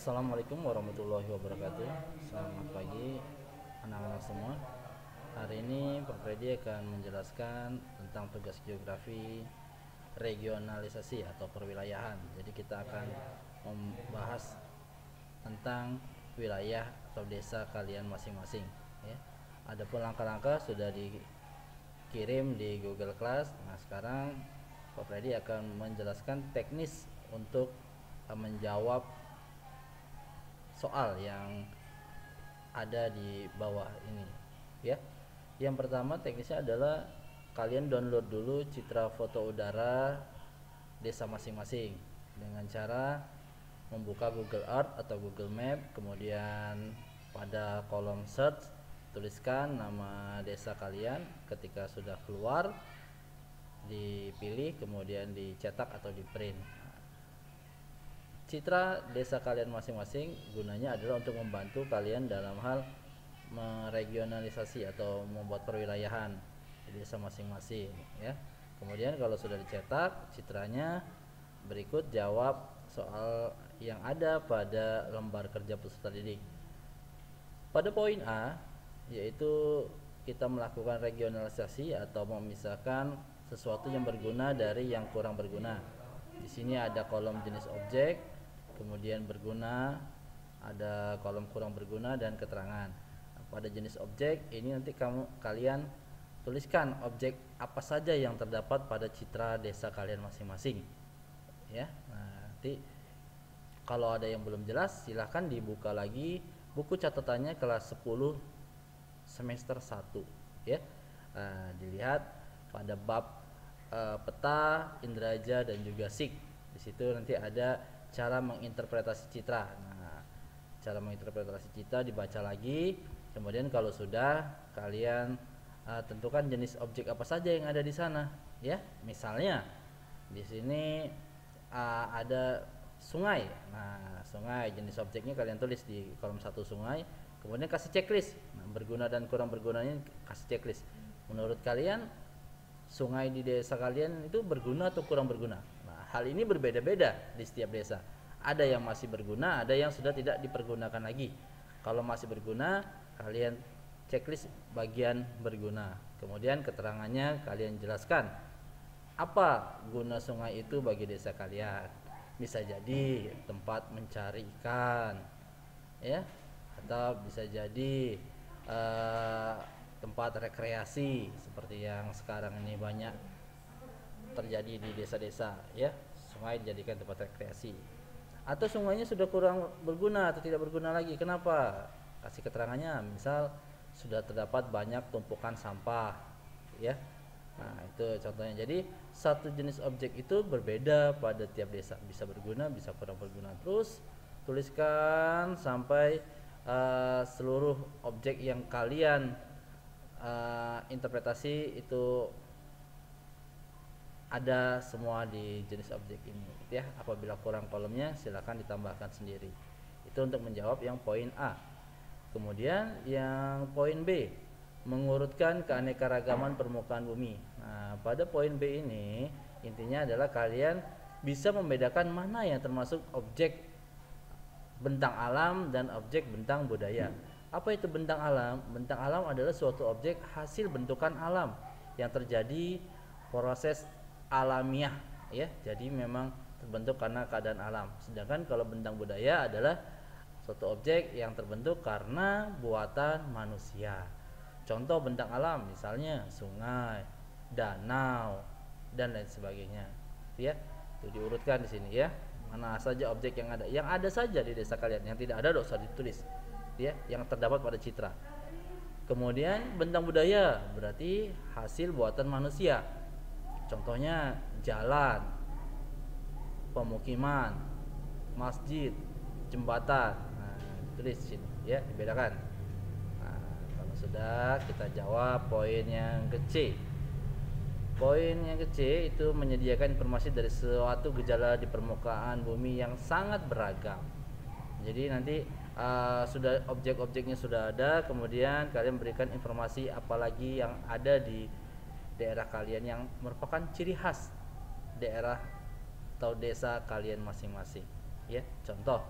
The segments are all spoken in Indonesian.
Assalamualaikum warahmatullahi wabarakatuh. Selamat pagi anak-anak semua. Hari ini Pak Freddy akan menjelaskan tentang tugas geografi regionalisasi atau perwilayahan. Jadi kita akan membahas tentang wilayah atau desa kalian masing-masing ya. Adapun langkah-langkah sudah dikirim di Google Class. Nah, sekarang Pak Freddy akan menjelaskan teknis untuk menjawab soal yang ada di bawah ini ya. Yang pertama teknisnya adalah kalian download dulu citra foto udara desa masing-masing dengan cara membuka Google Earth atau Google Map, kemudian pada kolom search tuliskan nama desa kalian. Ketika sudah keluar dipilih, kemudian dicetak atau di print. Citra desa kalian masing-masing gunanya adalah untuk membantu kalian dalam hal meregionalisasi atau membuat perwilayahan di desa masing-masing ya. Kemudian kalau sudah dicetak citranya, berikut jawab soal yang ada pada lembar kerja peserta didik. Pada poin A, yaitu kita melakukan regionalisasi atau memisahkan sesuatu yang berguna dari yang kurang berguna. Di sini ada kolom jenis objek, kemudian berguna, ada kolom kurang berguna dan keterangan. Pada jenis objek ini nanti kalian tuliskan objek apa saja yang terdapat pada citra desa kalian masing-masing ya. Nah, nanti kalau ada yang belum jelas silahkan dibuka lagi buku catatannya kelas 10 semester 1 ya. Nah, dilihat pada bab peta, inderaja dan juga sik. Di situ nanti ada cara menginterpretasi citra. Nah, cara menginterpretasi citra dibaca lagi. Kemudian kalau sudah kalian tentukan jenis objek apa saja yang ada di sana, ya. Misalnya di sini ada sungai. Nah, sungai jenis objeknya kalian tulis di kolom 1 sungai. Kemudian kasih checklist. Nah, berguna dan kurang bergunanya kasih checklist. Menurut kalian sungai di desa kalian itu berguna atau kurang berguna? Nah, hal ini berbeda-beda di setiap desa. Ada yang masih berguna, ada yang sudah tidak dipergunakan lagi. Kalau masih berguna, kalian checklist bagian berguna. Kemudian keterangannya kalian jelaskan apa guna sungai itu bagi desa kalian. Bisa jadi tempat mencari ikan, ya, atau bisa jadi tempat rekreasi seperti yang sekarang ini banyak terjadi di desa-desa ya. Sungai dijadikan tempat rekreasi. Atau sungainya sudah kurang berguna atau tidak berguna lagi. Kenapa? Kasih keterangannya. Misal sudah terdapat banyak tumpukan sampah ya. Nah, itu contohnya. Jadi satu jenis objek itu berbeda pada tiap desa. Bisa berguna, bisa kurang berguna. Terus tuliskan sampai seluruh objek yang kalian interpretasi itu ada semua di jenis objek ini ya. Apabila kurang kolomnya silakan ditambahkan sendiri. Itu untuk menjawab yang poin A. Kemudian yang poin B, mengurutkan keanekaragaman permukaan bumi. Nah, pada poin B ini intinya adalah kalian bisa membedakan mana yang termasuk objek bentang alam dan objek bentang budaya. Apa itu bentang alam? Bentang alam adalah suatu objek hasil bentukan alam yang terjadi proses alamiah ya. Jadi memang terbentuk karena keadaan alam. Sedangkan kalau bentang budaya adalah suatu objek yang terbentuk karena buatan manusia. Contoh bentang alam misalnya sungai, danau dan lain sebagainya. Ya, itu diurutkan di sini ya. Mana saja objek yang ada. Yang ada saja di desa kalian, yang tidak ada dosa ditulis. Ya, yang terdapat pada citra. Kemudian bentang budaya berarti hasil buatan manusia. Contohnya jalan, pemukiman, masjid, jembatan. Nah, tulis sini ya, dibedakan. Nah, kalau sudah kita jawab poin yang ke C. Poin yang ke C itu menyediakan informasi dari suatu gejala di permukaan bumi yang sangat beragam. Jadi nanti sudah objek-objeknya sudah ada, kemudian kalian berikan informasi apalagi yang ada di daerah kalian yang merupakan ciri khas daerah atau desa kalian masing-masing ya. Contoh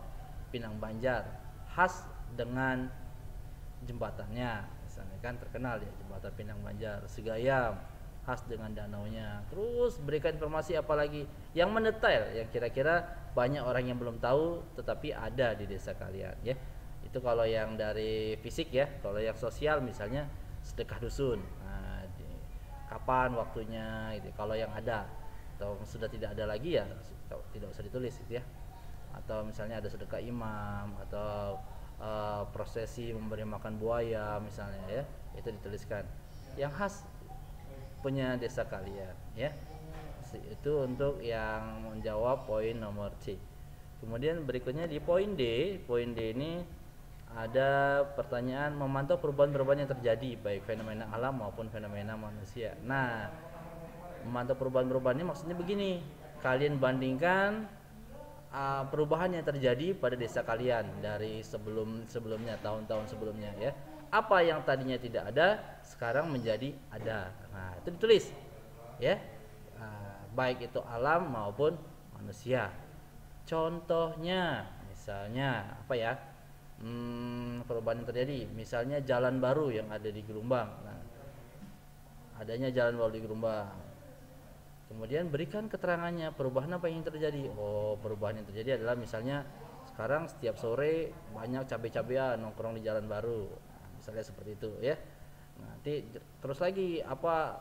Pinang Banjar khas dengan jembatannya, misalnya kan terkenal ya jembatan Pinang Banjar. Segayam khas dengan danaunya. Terus berikan informasi apalagi yang mendetail, yang kira-kira banyak orang yang belum tahu tetapi ada di desa kalian ya. Itu kalau yang dari fisik ya. Kalau yang sosial misalnya sedekah dusun, nah, kapan waktunya gitu. Kalau yang ada, atau sudah tidak ada lagi ya tidak usah ditulis gitu ya. Atau misalnya ada sedekah imam, atau prosesi memberi makan buaya misalnya ya, itu dituliskan yang khas punya desa kalian ya. Itu untuk yang menjawab poin nomor C. Kemudian berikutnya di poin D. Poin D ini ada pertanyaan memantau perubahan-perubahan yang terjadi baik fenomena alam maupun fenomena manusia. Nah, memantau perubahan-perubahan ini maksudnya begini, kalian bandingkan perubahan yang terjadi pada desa kalian dari sebelumnya, tahun-tahun sebelumnya ya. Apa yang tadinya tidak ada sekarang menjadi ada. Nah, itu ditulis ya. Baik itu alam maupun manusia. Contohnya misalnya apa ya? Perubahan yang terjadi, misalnya jalan baru yang ada di Gelombang. Nah, adanya jalan baru di Gelombang. Kemudian berikan keterangannya, perubahan apa yang terjadi. Oh, perubahan yang terjadi adalah misalnya sekarang setiap sore banyak cabai-cabean nongkrong di jalan baru. Nah, misalnya seperti itu ya. Nanti terus lagi apa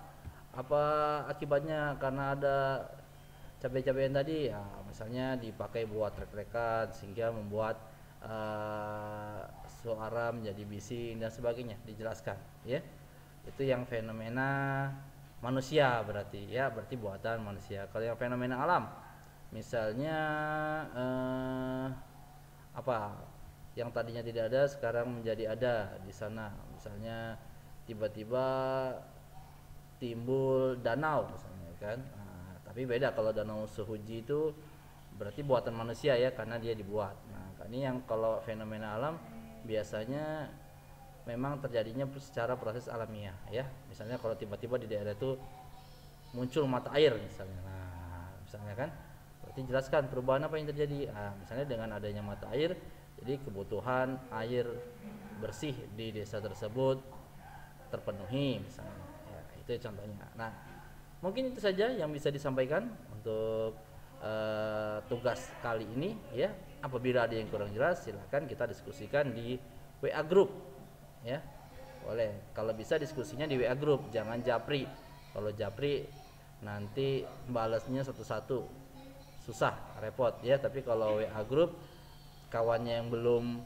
akibatnya karena ada cabai-cabean tadi ya, misalnya dipakai buat trek-trekan sehingga membuat suara menjadi bising dan sebagainya, dijelaskan ya. Itu yang fenomena manusia berarti ya, berarti buatan manusia. Kalau yang fenomena alam misalnya apa yang tadinya tidak ada sekarang menjadi ada di sana, misalnya tiba-tiba timbul danau misalnya kan. Nah, tapi beda kalau danau Sehuji itu berarti buatan manusia ya, karena dia dibuat. Nah, ini yang kalau fenomena alam biasanya memang terjadinya secara proses alamiah ya. Misalnya kalau tiba-tiba di daerah itu muncul mata air misalnya. Nah, misalnya kan berarti jelaskan perubahan apa yang terjadi. Nah, misalnya dengan adanya mata air, jadi kebutuhan air bersih di desa tersebut terpenuhi misalnya. Ya, itu contohnya. Nah, mungkin itu saja yang bisa disampaikan untuk tugas kali ini ya. Apabila ada yang kurang jelas silahkan kita diskusikan di WA group ya, boleh. Kalau bisa diskusinya di WA group, jangan japri. Kalau japri nanti balasnya satu-satu susah, repot ya. Tapi kalau WA group, kawannya yang belum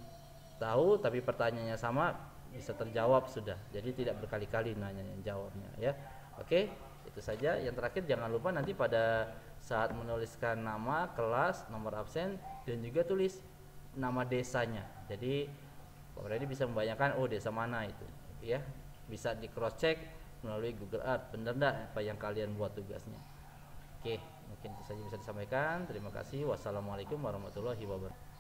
tahu tapi pertanyaannya sama bisa terjawab sudah, jadi tidak berkali-kali nanya jawabnya ya. Oke, itu saja. Yang terakhir jangan lupa nanti pada saat menuliskan nama, kelas, nomor absen, dan juga tulis nama desanya. Jadi Pak Freddy bisa membayangkan oh desa mana itu ya, bisa di cross check melalui Google Earth, benar enggak apa yang kalian buat tugasnya. Oke, mungkin itu saja bisa disampaikan. Terima kasih. Wassalamualaikum warahmatullahi wabarakatuh.